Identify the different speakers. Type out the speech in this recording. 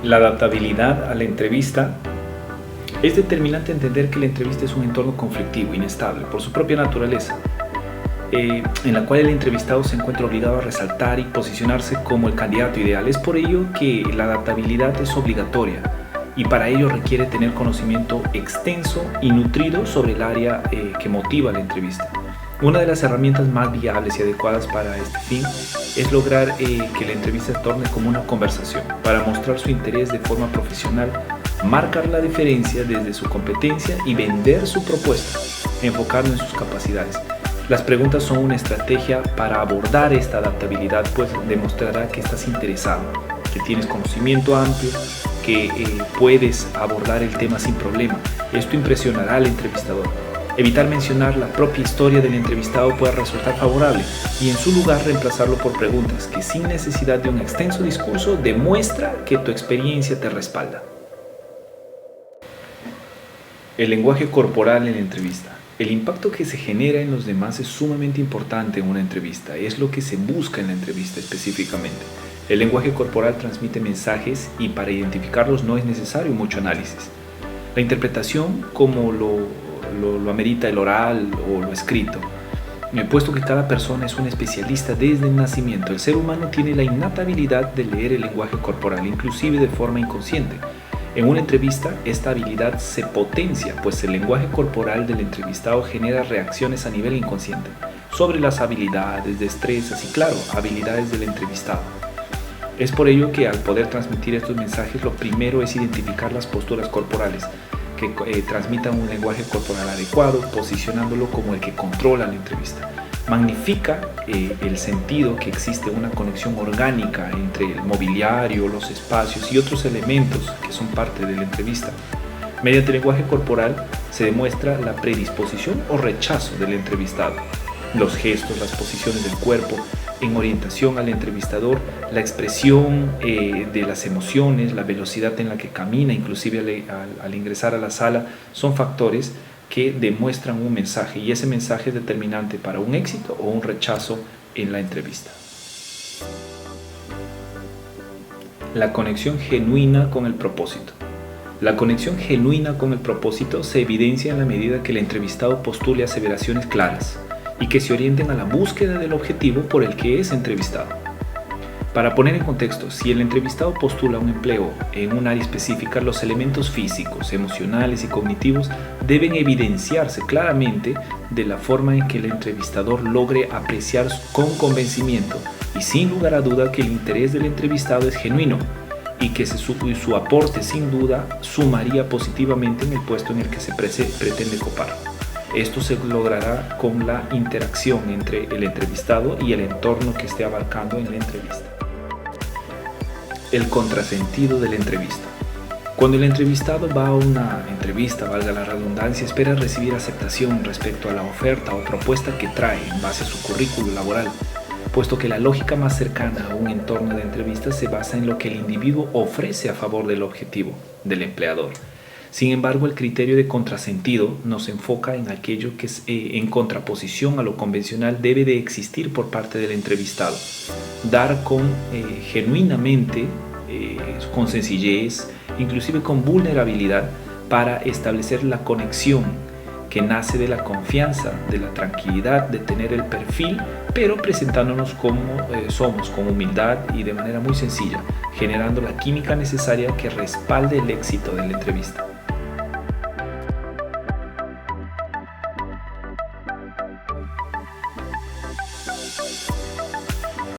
Speaker 1: La adaptabilidad a la entrevista es determinante entender que la entrevista es un entorno conflictivo, inestable, por su propia naturaleza, en la cual el entrevistado se encuentra obligado a resaltar y posicionarse como el candidato ideal. Es por ello que la adaptabilidad es obligatoria y para ello requiere tener conocimiento extenso y nutrido sobre el área que motiva la entrevista. Una de las herramientas más viables y adecuadas para este fin es lograr que la entrevista se torne como una conversación para mostrar su interés de forma profesional, marcar la diferencia desde su competencia y vender su propuesta, enfocando en sus capacidades. Las preguntas son una estrategia para abordar esta adaptabilidad, pues demostrará que estás interesado, que tienes conocimiento amplio, que puedes abordar el tema sin problema. Esto impresionará al entrevistador. Evitar mencionar la propia historia del entrevistado puede resultar favorable y en su lugar reemplazarlo por preguntas que sin necesidad de un extenso discurso demuestra que tu experiencia te respalda. El lenguaje corporal en la entrevista. El impacto que se genera en los demás es sumamente importante en una entrevista, es lo que se busca en la entrevista específicamente. El lenguaje corporal transmite mensajes y para identificarlos no es necesario mucho análisis. La interpretación, como lo amerita el oral o lo escrito, puesto que cada persona es un especialista desde el nacimiento. El ser humano tiene la innata habilidad de leer el lenguaje corporal, inclusive de forma inconsciente. En una entrevista, esta habilidad se potencia, pues el lenguaje corporal del entrevistado genera reacciones a nivel inconsciente sobre las habilidades, destrezas y, claro, habilidades del entrevistado. Es por ello que al poder transmitir estos mensajes, lo primero es identificar las posturas corporales que transmitan un lenguaje corporal adecuado, posicionándolo como el que controla la entrevista. Magnifica el sentido que existe una conexión orgánica entre el mobiliario, los espacios y otros elementos que son parte de la entrevista. Mediante el lenguaje corporal se demuestra la predisposición o rechazo del entrevistado. Los gestos, las posiciones del cuerpo en orientación al entrevistador, la expresión de las emociones, la velocidad en la que camina, inclusive al ingresar a la sala, son factores que demuestran un mensaje y ese mensaje es determinante para un éxito o un rechazo en la entrevista. La conexión genuina con el propósito. La conexión genuina con el propósito se evidencia en la medida que el entrevistado postule aseveraciones claras y que se orienten a la búsqueda del objetivo por el que es entrevistado. Para poner en contexto, si el entrevistado postula un empleo en un área específica, los elementos físicos, emocionales y cognitivos deben evidenciarse claramente de la forma en que el entrevistador logre apreciar con convencimiento y sin lugar a duda que el interés del entrevistado es genuino y que su aporte sin duda sumaría positivamente en el puesto en el que se pretende copar. Esto se logrará con la interacción entre el entrevistado y el entorno que esté abarcando en la entrevista. El contrasentido de la entrevista. Cuando el entrevistado va a una entrevista, valga la redundancia, espera recibir aceptación respecto a la oferta o propuesta que trae en base a su currículo laboral, puesto que la lógica más cercana a un entorno de entrevista se basa en lo que el individuo ofrece a favor del objetivo del empleador. Sin embargo, el criterio de contrasentido nos enfoca en aquello que es en contraposición a lo convencional debe de existir por parte del entrevistado. Dar genuinamente, con sencillez, inclusive con vulnerabilidad, para establecer la conexión que nace de la confianza, de la tranquilidad, de tener el perfil, pero presentándonos como somos, con humildad y de manera muy sencilla, generando la química necesaria que respalde el éxito de la entrevista.